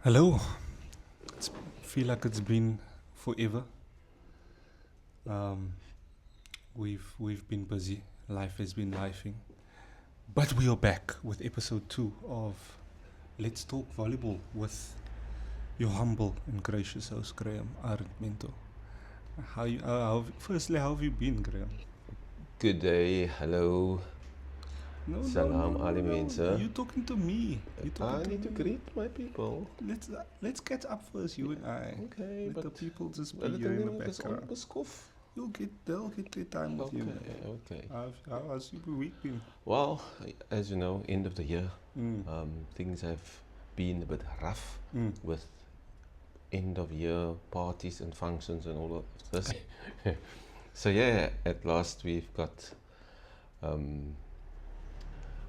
Hello. It's feel like it's been forever. Um, we've been busy. Life has been lifing, but we are back with episode 2 of Let's Talk Volleyball with your humble and gracious host Graeme Arend Mentor. Firstly, how have you been, Graeme? Good day, hello, No, no, no, salam no, ali no. mense. You talking to me? You talking I to need to me? greet my people. Let's catch up first, you and I. Okay, Let but the people just be hulle here ding in the ding is background. onbeskof. They'll get their time with you, man. Okay. How's your week been? Well, as you know, end of the year, Mm. things have been a bit rough Mm. with end of year parties and functions and all of this. So yeah, at last we've got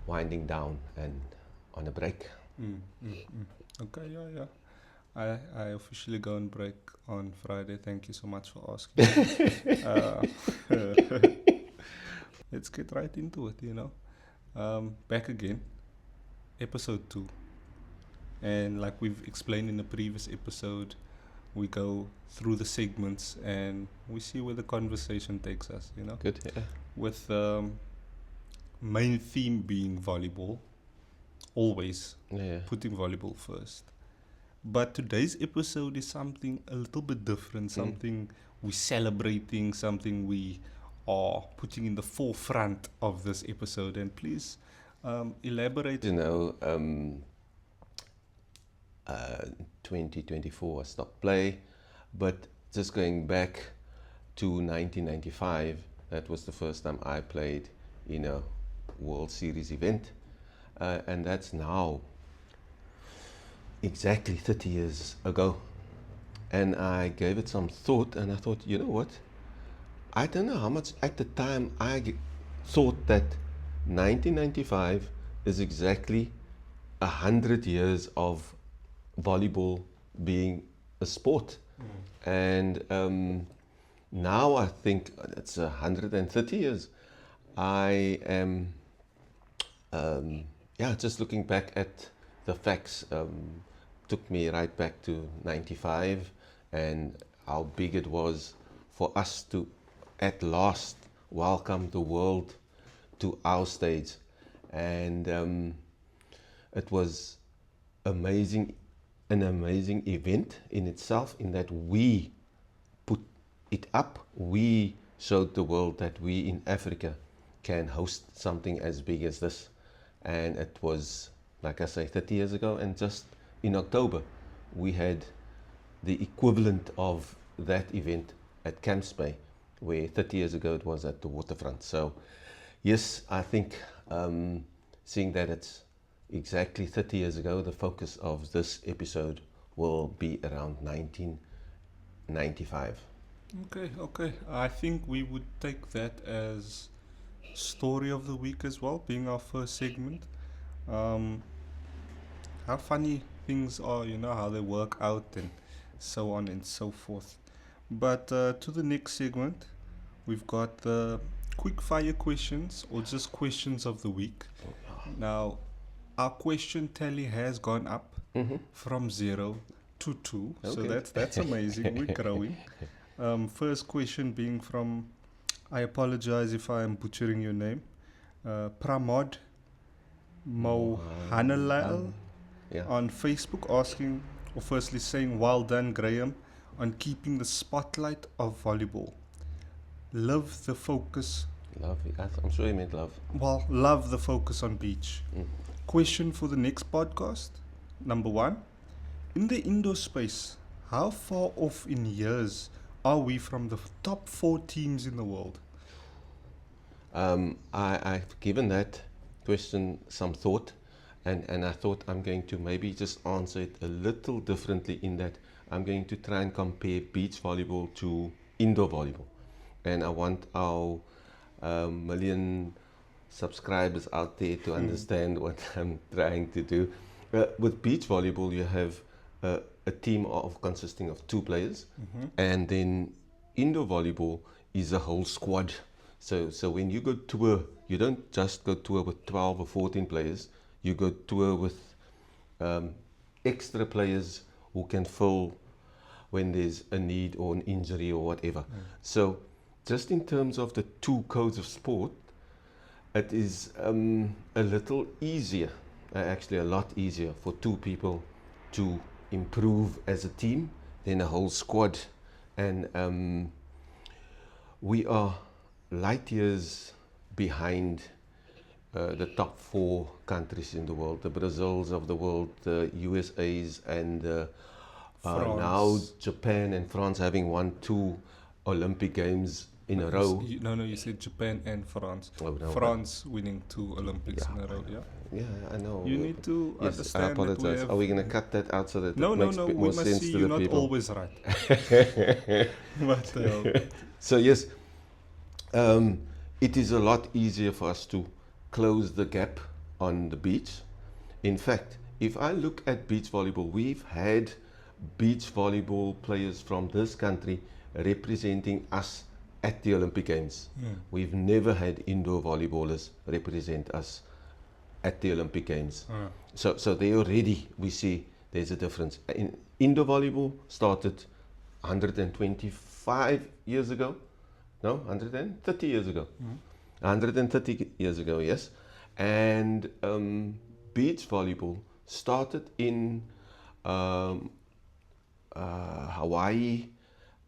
winding down and on a break. Okay, yeah. I officially go on break on Friday. Thank you so much for asking. uh, let's get right into it. Back again, episode 2. And like we've explained in the previous episode, we go through the segments and we see where the conversation takes us. Good, yeah. With main theme being volleyball, always Yeah. putting volleyball first. But today's episode is something a little bit different, something we're celebrating, something we are putting in the forefront of this episode. And please elaborate. You know, 2024 I stopped play, but just going back to 1995, that was the first time I played in a World Series event, and that's now exactly 30 years ago. And I gave it some thought, and I thought, you know what? I don't know how much at the time thought that 1995 is exactly 100 years of volleyball being a sport. And now I think it's 130 years. I am, just looking back at the facts, took me right back to 95 and how big it was for us to at last welcome the world to our stage. And it was an amazing event in itself, in that we put it up. We showed the world that we in Africa can host something as big as this. And it was, like I say, 30 years ago, and just in October we had the equivalent of that event at Camps Bay, where 30 years ago it was at the waterfront. So yes, I think seeing that it's exactly 30 years ago, the focus of this episode will be around 1995. Okay. I think we would take that as story of the week as well, being our first segment. Um, how funny things are, how they work out and so on and so forth. But to the next segment, we've got the quick fire questions or just questions of the week. Now, our question tally has gone up from 0 to 2, so Okay. that's amazing. We're growing. First question being from, I apologize if I am butchering your name, Pramod Mohanalal Yeah. on Facebook, asking, or firstly saying, well done, Graeme, on keeping the spotlight of volleyball. Love the focus. Love. I'm sure he meant love. Well, love the focus on beach. Mm. Question for the next podcast. Number 1. In the indoor space, how far off in years are we from the top 4 teams in the world? I've given that question some thought, and I thought I'm going to maybe just answer it a little differently, in that I'm going to try and compare beach volleyball to indoor volleyball. And I want our million subscribers out there to understand what I'm trying to do. With beach volleyball, you have a team consisting of 2 players, and then indoor volleyball is a whole squad. So when you go tour, you don't just go tour with 12 or 14 players. You go tour with extra players who can fill when there's a need or an injury or whatever. So just in terms of the two codes of sport, it is a little easier, actually a lot easier for two people to improve as a team than a whole squad. And we are light years behind the top 4 countries in the world, the Brazils of the world, the USAs, and now Japan and France having won 2 Olympic Games in a row. No, you said Japan and France. Oh, no, France winning 2 Olympics in a row, yeah? Yeah, I know. You need to Yes, understand I apologize. Are we going to cut that out so that No, it no, makes no, a bit we more must sense see to you're the not people? always right. But, So yes, it is a lot easier for us to close the gap on the beach. In fact, if I look at beach volleyball, we've had beach volleyball players from this country representing us at the Olympic Games. We've never had indoor volleyballers represent us at the Olympic Games. So there already we see there's a difference. Indoor volleyball started 125 years ago. No, 130 years ago. 130 years ago, yes. And beach volleyball started in Hawaii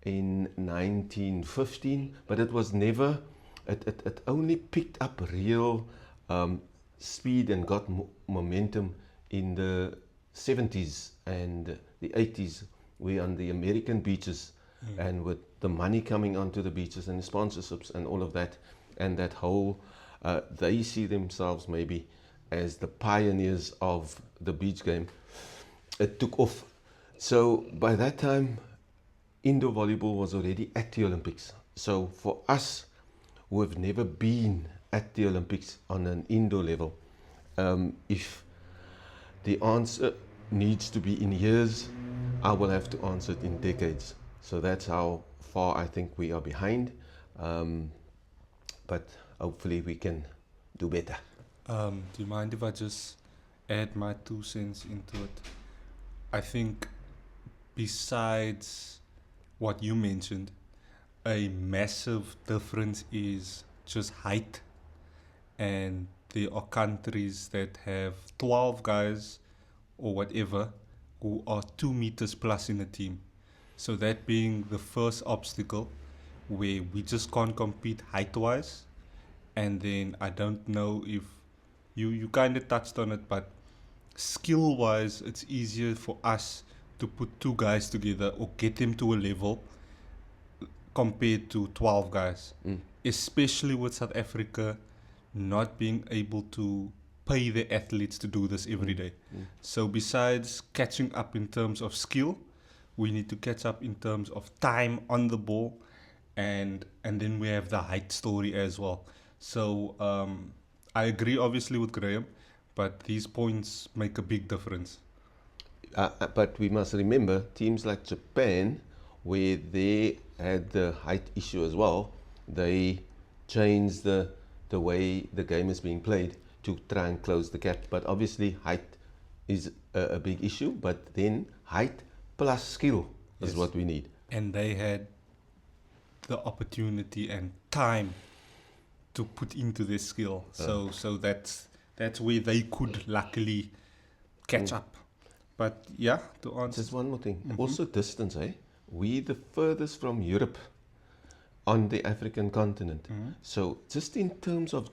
in 1915, but it was never, it only picked up real speed and got momentum in the 70s and the 80s. We're on the American beaches, and with the money coming onto the beaches and the sponsorships and all of that, and that whole, they see themselves maybe as the pioneers of the beach game. It took off. So by that time, indoor volleyball was already at the Olympics. So for us who have never been at the Olympics on an indoor level, if the answer needs to be in years, I will have to answer it in decades. So that's how far I think we are behind. But hopefully we can do better. do you mind if I just add my 2 cents into it? I think besides what you mentioned, a massive difference is just height. And there are countries that have 12 guys or whatever who are 2 meters plus in a team. So that being the first obstacle where we just can't compete height-wise. And then I don't know if you kind of touched on it, but skill-wise, it's easier for us to put 2 guys together or get them to a level compared to 12 guys. Especially with South Africa not being able to pay the athletes to do this every day. So besides catching up in terms of skill, we need to catch up in terms of time on the ball, and then we have the height story as well. So I agree obviously with Graeme, but these points make a big difference. But we must remember teams like Japan, where they had the height issue as well, they changed the way the game is being played to try and close the gap. But obviously height is a big issue, but then height plus skill is what we need. And they had the opportunity and time to put into their skill. So that's where they could luckily catch up. But yeah, to answer. Just one more thing. Also distance, eh? We the furthest from Europe on the African continent. So just in terms of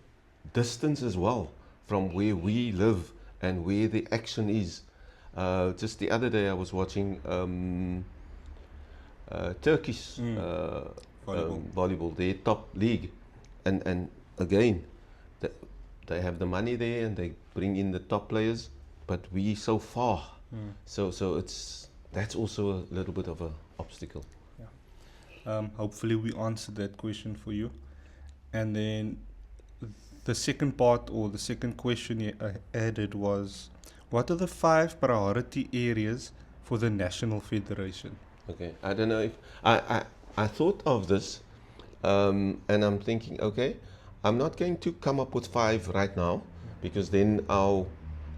distance as well, from where we live and where the action is. Just the other day I was watching Turkish volleyball, their top league. And again, they have the money there and they bring in the top players, but we so far. So that's also a little bit of an obstacle. Hopefully we answered that question for you. And then the second part, or the second question you added, was, what are the 5 priority areas for the National Federation? Okay, I don't know if I thought of this, and I'm thinking, okay, I'm not going to come up with 5 right now, because then our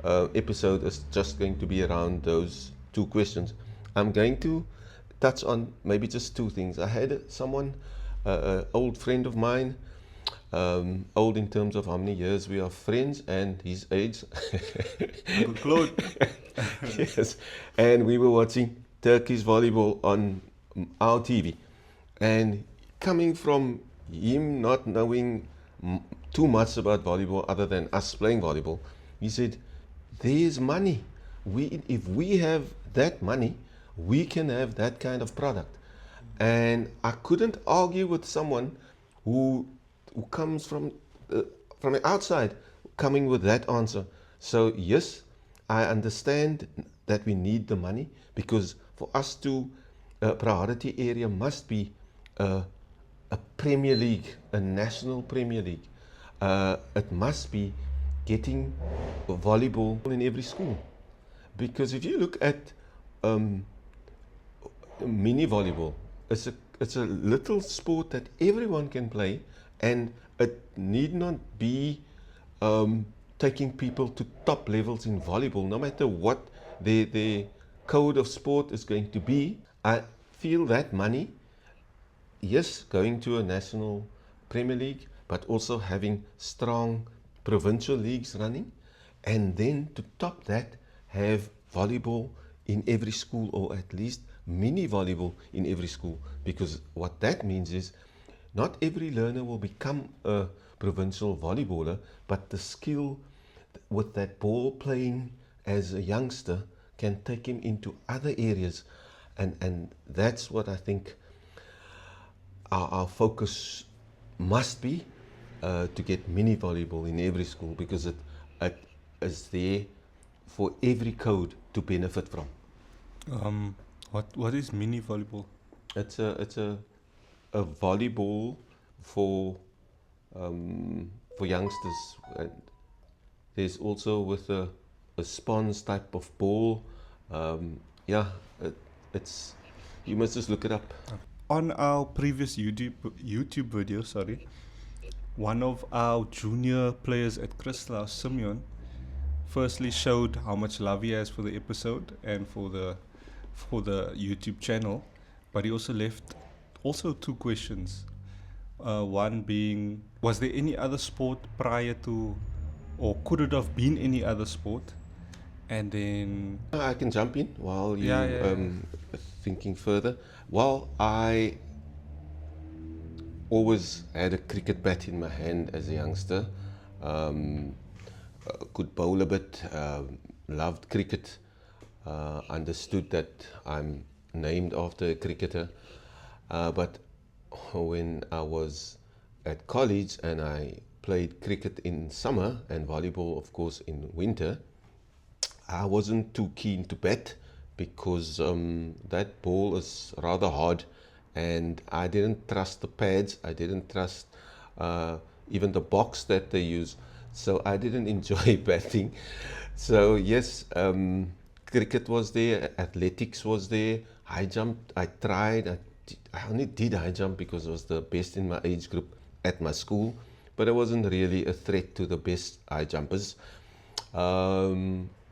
episode is just going to be around those two questions. I'm going to touch on maybe just two things. I had someone, an old friend of mine, old in terms of how many years we are friends and his age. Uncle Claude. Yes, and we were watching Turkish volleyball on our TV, and coming from him not knowing too much about volleyball other than us playing volleyball, he said, "There's money. If we have that money, we can have that kind of product." And I couldn't argue with someone who comes from the outside, coming with that answer. So yes, I understand that we need the money, because for us to priority area must be a Premier League, a national Premier League. It must be getting volleyball in every school, because if you look at mini volleyball, it's a little sport that everyone can play, and it need not be taking people to top levels in volleyball, no matter what their code of sport is going to be. I feel that money, yes, going to a national Premier League, but also having strong provincial leagues running, and then to top that, have volleyball in every school, or at least mini volleyball in every school, because what that means is not every learner will become a provincial volleyballer, but the skill with that ball playing as a youngster can take him into other areas, and that's what I think our focus must be, to get mini volleyball in every school, because it is there for every code to benefit from. What is mini volleyball? It's a volleyball for youngsters. And there's also with a sponge type of ball. Yeah, it's you must just look it up. On our previous YouTube video, one of our junior players at Crystal, Simeon, firstly showed how much love he has for the episode and for the YouTube channel, but he also left two questions. One being, was there any other sport prior to, or could it have been any other sport? And then I can jump in while you Yeah. thinking further. Well, I always had a cricket bat in my hand as a youngster. Could bowl a bit, loved cricket, understood that I'm named after a cricketer. But when I was at college and I played cricket in summer and volleyball, of course, in winter, I wasn't too keen to bat, because that ball is rather hard, and I didn't trust the pads. I didn't trust even the box that they use. So I didn't enjoy batting. So yes, cricket was there, athletics was there, high jump. I tried. I only did high jump because I was the best in my age group at my school, but I wasn't really a threat to the best high jumpers.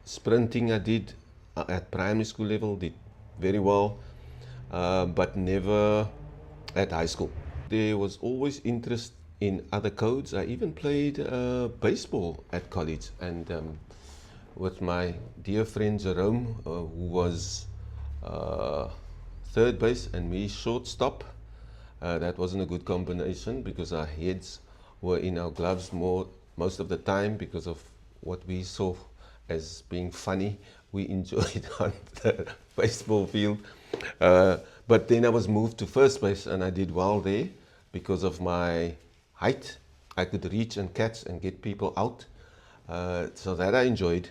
Sprinting I did at primary school level, did very well, but never at high school. There was always interest in other codes. I even played baseball at college, and with my dear friend Jerome, who was third base and me shortstop. That wasn't a good combination, because our heads were in our gloves most of the time, because of what we saw as being funny. We enjoyed on the baseball field. But then I was moved to first base, and I did well there because of my height. I could reach and catch and get people out. So that I enjoyed.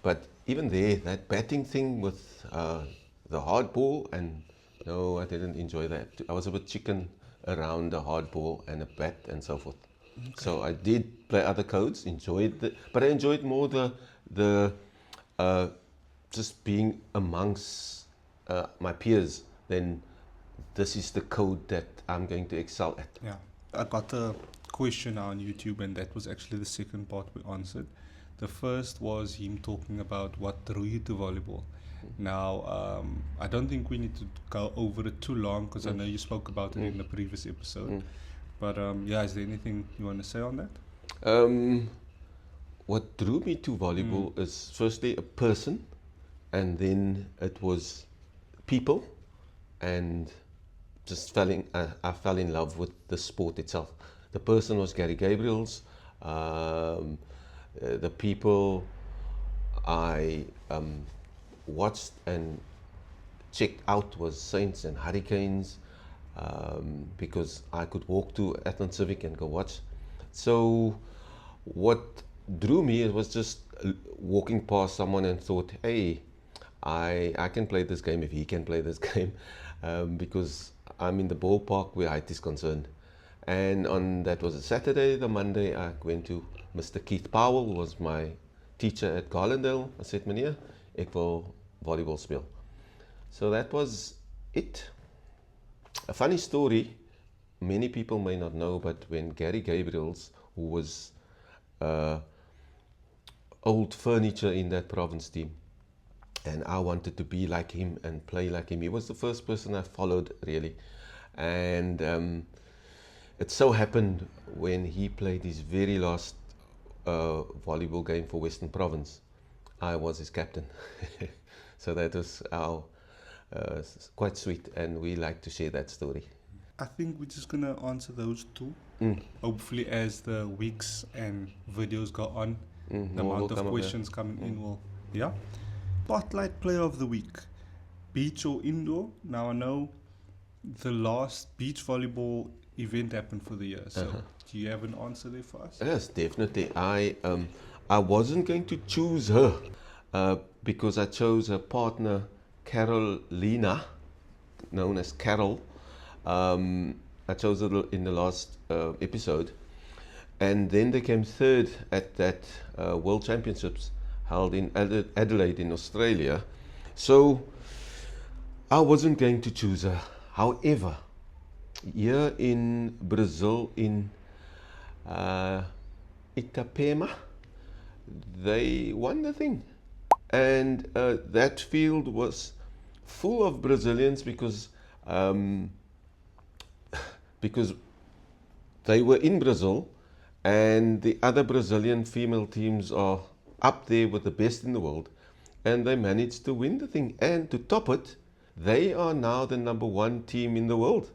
But even there, that batting thing with the hard ball, and no, I didn't enjoy that. I was a bit chicken around a hard ball and a bat and so forth. Okay. So I did play other codes, but I enjoyed more the just being amongst my peers. Then this is the code that I'm going to excel at. Yeah, I got a question on YouTube, and that was actually the second part we answered. The first was him talking about what drew you to volleyball. Now, I don't think we need to go over it too long because I know you spoke about it in the previous episode. But yeah, is there anything you want to say on that? What drew me to volleyball is firstly a person, and then it was people, and just I fell in love with the sport itself. The person was Gary Gabriel's. The people I watched and checked out was Saints and Hurricanes, because I could walk to Athens Civic and go watch. So what drew me, it was just walking past someone and thought, hey, I can play this game if he can play this game, because I'm in the ballpark where height is concerned. And that was a Saturday. The Monday I went to Mr. Keith Powell, who was my teacher at Garlandale. I said, meneer, ek wil volleyball speel. So that was it. A funny story, many people may not know, but when Gary Gabriels, who was old furniture in that province team, and I wanted to be like him and play like him. He was the first person I followed, really. And it so happened when he played his very last volleyball game for Western Province, I was his captain. So that was quite sweet, and we like to share that story. I think we're just going to answer those two. Hopefully, as the weeks and videos go on, the amount of questions coming in will, yeah. Spotlight Player of the Week, beach or indoor? Now I know the last beach volleyball event happened for the year, so do you have an answer there for us? Yes, definitely. I wasn't going to choose her because I chose her partner, Carolina, known as Carol. I chose her in the last episode, and then they came third at that World Championships held in Adelaide in Australia. So I wasn't going to choose her. However, here in Brazil, in Itapema, they won the thing, and that field was full of Brazilians because they were in Brazil, and the other Brazilian female teams are up there with the best in the world, and they managed to win the thing. And to top it, they are now the #1 team in the world.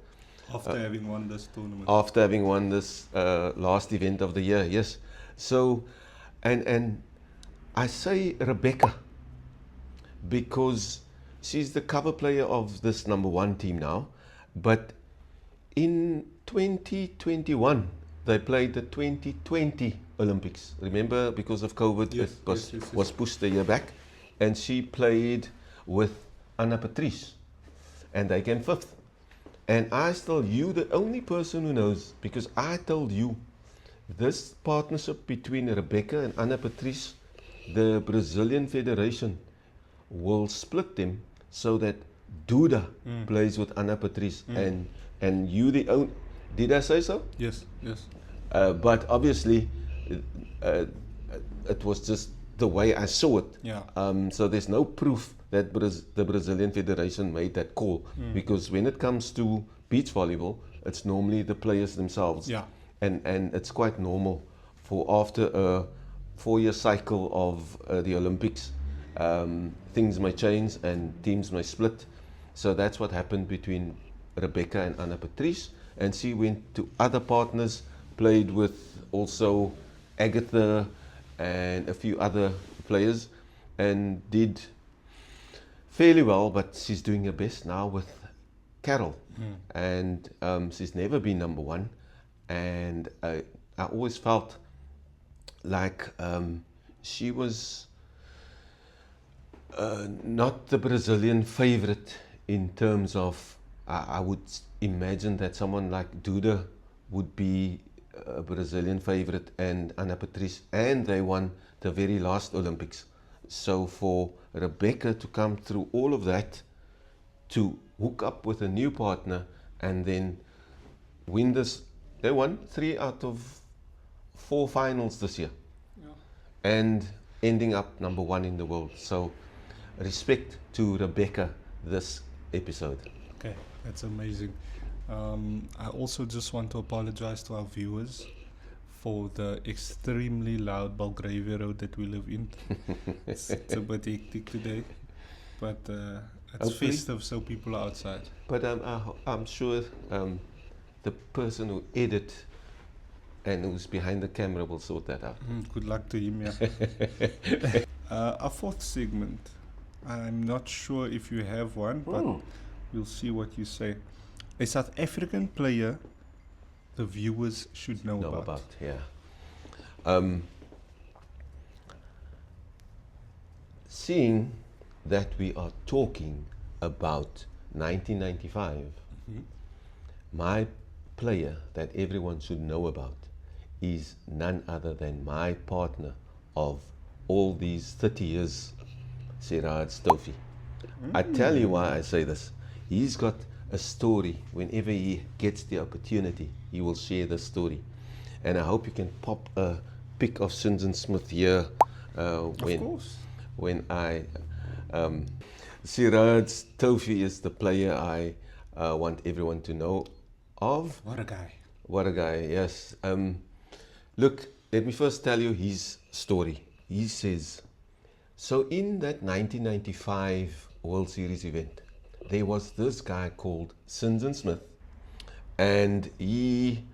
After having won this tournament. After having won this last event of the year, yes. So, and I say Rebecca because she's the cover player of this #1 team now. But in 2021, they played the 2020 Olympics. Remember, because of COVID, Yes, it was pushed a year back. And she played with Anna Patrice, and they came 5th. And I tell you, the only person who knows, because I told you, this partnership between Rebecca and Anna Patrice, the Brazilian Federation will split them so that Duda plays with Anna Patrice, and you the only. Did I say so? Yes, yes. But obviously, it was just the way I saw it. Yeah. So there's no proof that the Brazilian Federation made that call, because when it comes to beach volleyball, it's normally the players themselves. Yeah. And it's quite normal for after a 4-year cycle of the Olympics, things may change and teams may split. So that's what happened between Rebecca and Anna Patrice, and she went to other partners, played with also Agatha and a few other players, and did fairly well, but she's doing her best now with Carol. And she's never been #1, and I always felt like she was not the Brazilian favorite in terms of, I would imagine that someone like Duda would be a Brazilian favorite, and Anna Patrice, and they won the very last Olympics. So for Rebecca to come through all of that, to hook up with a new partner and then win this, they won 3 out of 4 finals this year. Yeah. and ending up number one in the world. So respect to Rebecca this episode. Okay, that's amazing. I also just want to apologize to our viewers for the extremely loud Belgravia road that we live in. It's a bit hectic today, but it's Hopefully. festive, so people are outside. But I'm sure the person who edit and who's behind the camera will sort that out. Good luck to him, yeah. Our fourth segment. I'm not sure if you have one, but we'll see what you say. A South African player the viewers should know about. Yeah. Seeing that we are talking about 1995, my player that everyone should know about is none other than my partner of all these 30 years, Siraj Stofi. I tell you why I say this. He's got a story. Whenever he gets the opportunity, he will share the story. And I hope you can pop a pic of Sinzen Smith here when I Siraj Stofi is the player I want everyone to know of. What a guy. What a guy, yes. Look, let me first tell you his story. He says, so in that 1995 World Series event, there was this guy called Sinzen Smith, and he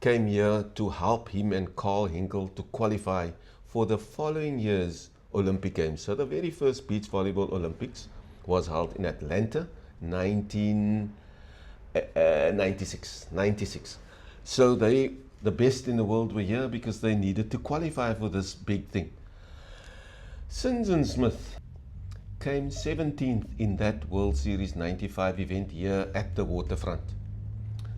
came here to help him and Carl Hinkle to qualify for the following year's Olympic Games. So the very first beach volleyball Olympics was held in Atlanta, 1996. So the best in the world were here because they needed to qualify for this big thing. Sinzen Smith came 17th in that World Series 95 event here at the waterfront.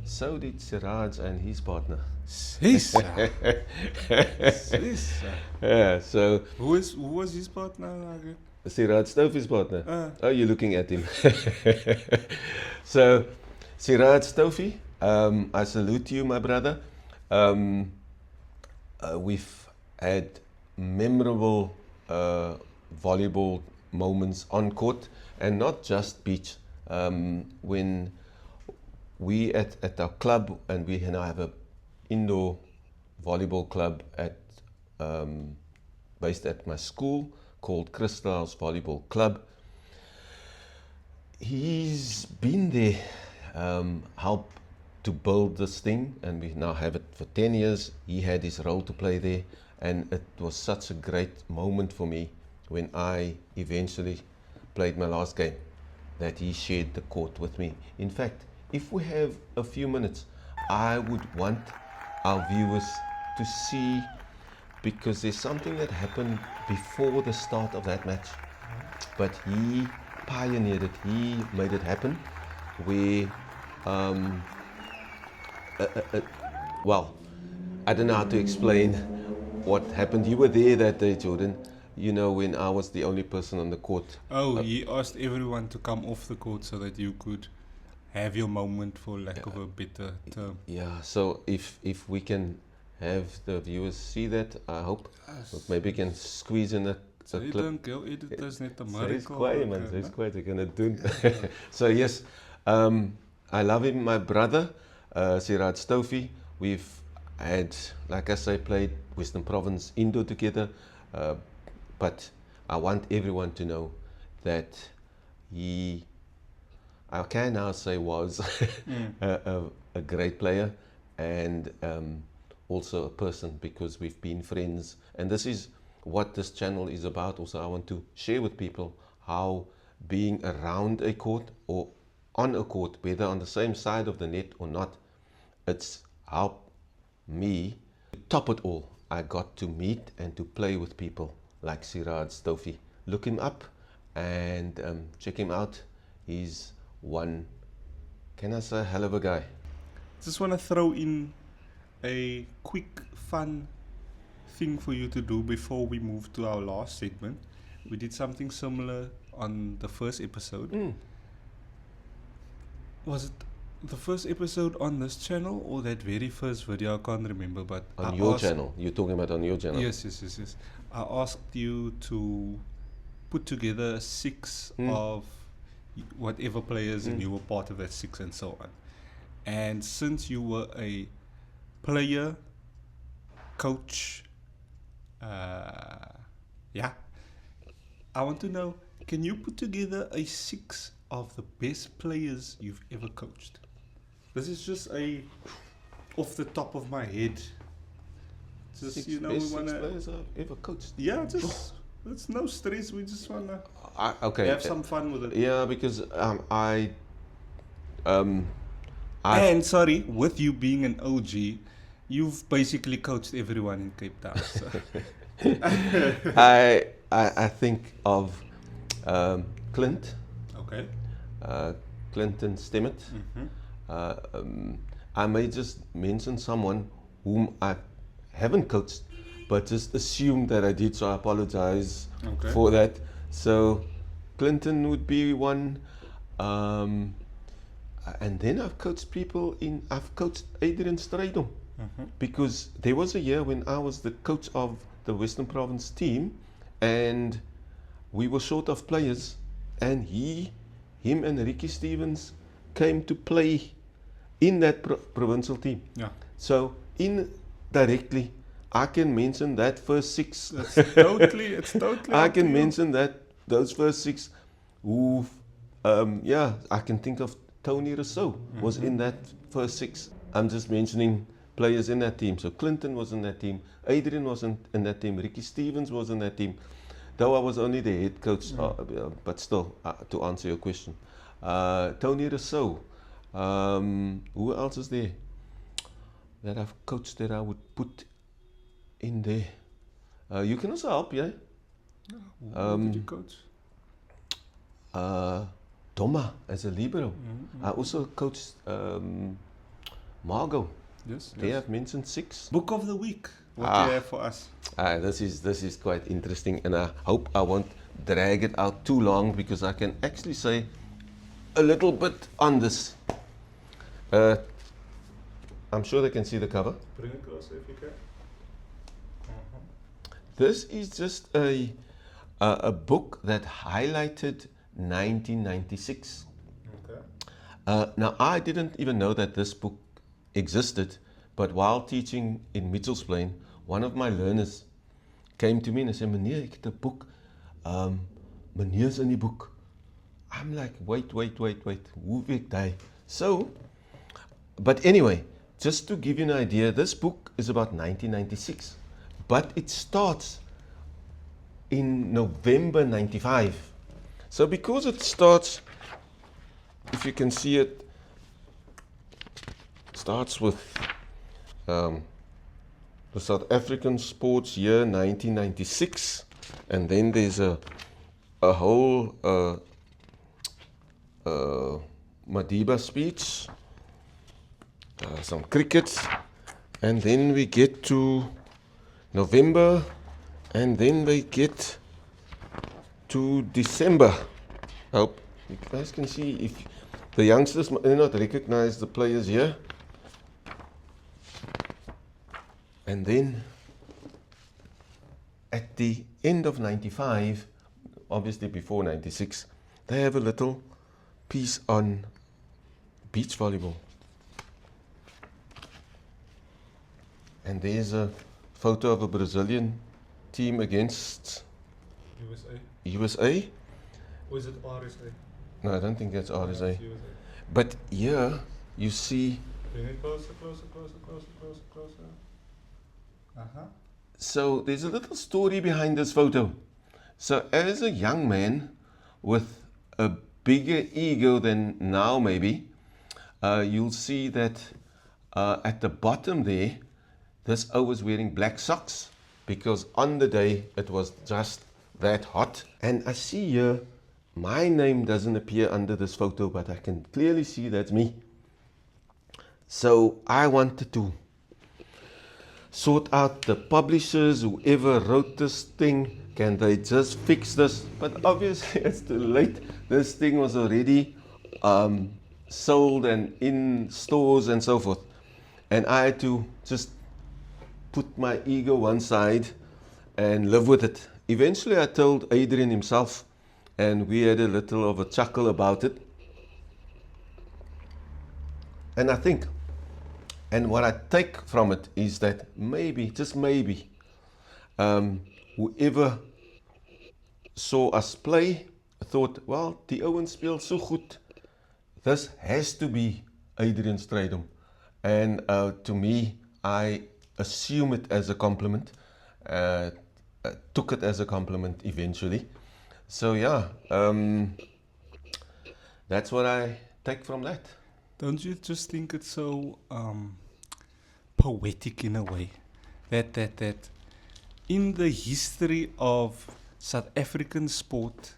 So did Siraj and his partner. Sissa. Yeah, so Who was his partner again? Siraj Stofi's partner. Oh, you're looking at him. So, Siraj Stofi, I salute you, my brother. We've had memorable volleyball moments on court, and not just beach. When we at our club, and we now have a indoor volleyball club at based at my school called Crystal's Volleyball Club. He's been there, helped to build this thing, and we now have it for 10 years. He had his role to play there, and it was such a great moment for me when I eventually played my last game, that he shared the court with me. In fact, if we have a few minutes, I would want our viewers to see, because there's something that happened before the start of that match, but he pioneered it, he made it happen, where, well, I don't know how to explain what happened. You were there that day, Jordan. You know, when I was the only person on the court. Oh, he asked everyone to come off the court so that you could have your moment, for lack of a better term. Yeah, so if we can have the viewers see that, I hope. Yes. Maybe we can squeeze in a Sy clip. dink jou editors net 'n Sy's miracle. kwaai man, sy's kwaai, ek kan dit doen. So yes, I love him, my brother, Siraj Stofi. We've had, like I say, played Western Province indoor together, but I want everyone to know that he, I can now say, was a great player, and also a person, because we've been friends, and this is what this channel is about. Also, I want to share with people how being around a court or on a court, whether on the same side of the net or not, it's helped me. To top it all, I got to meet and to play with people like Siraj Stofi. Look him up and check him out. He's one, can I say, hell of a guy. Just want to throw in a quick, fun thing for you to do before we move to our last segment. We did something similar on the first episode. Was it The first episode on this channel or that very first video, I can't remember, but On I your asked, channel. You're talking about on your channel. yes. I asked you to put together a six Mm. of whatever players, and Mm. you were part of that six and so on. And since you were a player, coach, yeah, I want to know, can you put together a six of the best players you've ever coached? This is just a off the top of my head. Just, Six you know, best we six want to, players I've ever coached. yeah, just, it's no stress. We just want to Okay. have some fun with it. Yeah, because I And sorry, with you being an OG, you've basically coached everyone in Cape Town. So. I think of Clint, Okay. Clinton Stemmet. Mm-hmm. I may just mention someone whom I haven't coached, but just assume that I did, so I apologize Okay. for that. So Clinton would be one. And then I've coached I've coached Adrian Strydom, Mm-hmm. because there was a year when I was the coach of the Western Province team and we were short of players, and him and Ricky Stevens came to play in that provincial team. Yeah. So indirectly, I can mention that first six. It's totally I up to can you. mention those first six who, I can think of Tony Rousseau was in that first six. I'm just mentioning players in that team. So Clinton was in that team, Adrian wasn't in that team, Ricky Stevens was in that team. Though I was only the head coach, but still, to answer your question. Tony Rousseau, who else is there that I've coached that I would put in there? You can also help, yeah? Who did you coach? Doma as a libero. Mm-hmm. I also coached Margot. Yes. They have mentioned six. Book of the week. What do you have for us? This is quite interesting, and I hope I won't drag it out too long, because I can actually say a little bit on this. I'm sure they can see the cover. Bring it closer if you can. This is just a book that highlighted 1996. Okay. Now, I didn't even know that this book existed, but while teaching in Mitchell's Plain, one of my learners came to me and said, "Meneer, ek het 'n boek. Meneer's in die boek." I'm like, wait, hoe weet hy? So, but anyway, just to give you an idea, this book is about 1996, but it starts in November 95. So because it starts, if you can see it, starts with the South African sports year 1996, and then there's a whole Madiba speech, some cricket, and then we get to November, and then we get to December. I hope you guys can see. If the youngsters may not recognize the players here. And then at the end of 95, obviously before 96, they have a little piece on beach volleyball. And there's a photo of a Brazilian team against USA. Or is it RSA? No, I don't think that's RSA. It's USA. But here you see, Bring it closer. Uh-huh. so there's a little story behind this photo. So as a young man with a bigger ego than now maybe, you'll see that at the bottom there, this O was wearing black socks, because on the day it was just that hot. And I see here, my name doesn't appear under this photo, but I can clearly see that's me. So I wanted to sort out the publishers, whoever wrote this thing, can they just fix this? But obviously it's too late. This thing was already sold and in stores and so forth. And I had to just put my ego one side and live with it. Eventually I told Adrian himself, and we had a little of a chuckle about it. And I think, and what I take from it is that maybe, just maybe, whoever saw us play thought, well, die ouens speel so goed. This has to be Adrian Strydom. And to me, I assume it as a compliment, took it as a compliment eventually. So yeah, that's what I take from that. Don't you just think it's so poetic in a way that in the history of South African sport,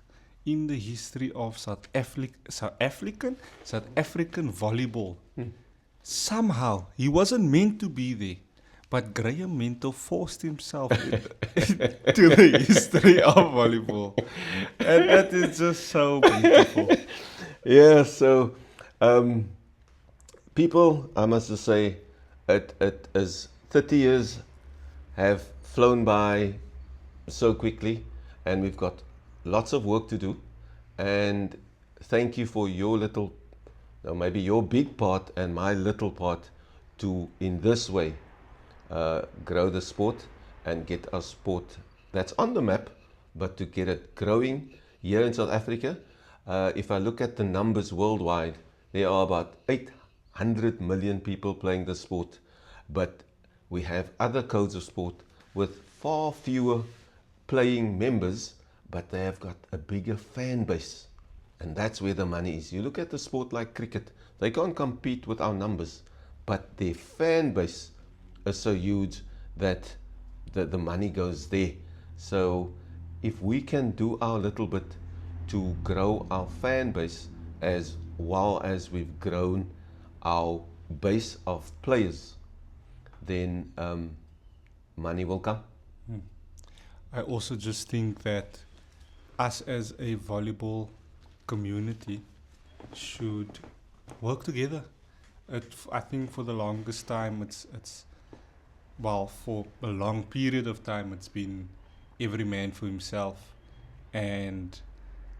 in the history of South African volleyball, somehow he wasn't meant to be there, but Graeme Mentor forced himself into the history of volleyball, and that is just so beautiful. Yeah, so people, I must just say, it is 30 years have flown by so quickly, and we've got lots of work to do. And thank you for your little, maybe your big part and my little part to, in this way, grow the sport and get our sport that's on the map, but to get it growing here in South Africa. If I look at the numbers worldwide, there are about 800 million people playing the sport, but we have other codes of sport with far fewer playing members, but they have got a bigger fan base, and that's where the money is. You look at the sport like cricket, they can't compete with our numbers, but their fan base is so huge that the money goes there. So if we can do our little bit to grow our fan base as well as we've grown our base of players, then money will come. I also just think that us as a volleyball community should work together. I think for the longest time, for a long period of time, it's been every man for himself. And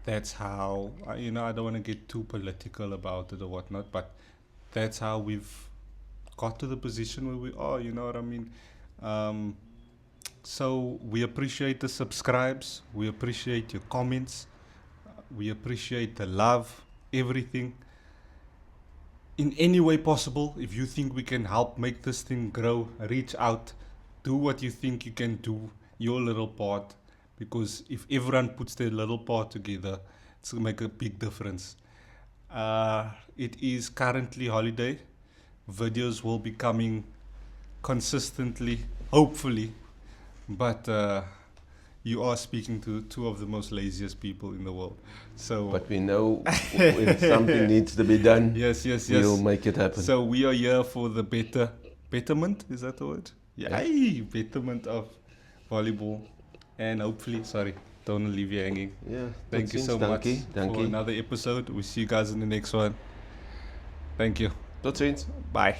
that's how, I don't want to get too political about it or whatnot, but that's how we've got to the position where we are, you know what I mean? So we appreciate the subscribes, we appreciate your comments, we appreciate the love, everything. In any way possible, if you think we can help make this thing grow, reach out, do what you think you can do, your little part, because if everyone puts their little part together, it's going to make a big difference. It is currently holiday. Videos will be coming consistently, hopefully. But you are speaking to two of the most laziest people in the world. So, but we know if something needs to be done, yes, we'll make it happen. So we are here for the betterment, is that the word? Yeah. Betterment of volleyball. And hopefully, don't leave you hanging. Yeah. Thank you so much for another episode. We'll see you guys in the next one. Thank you. Tot ziens. Bye.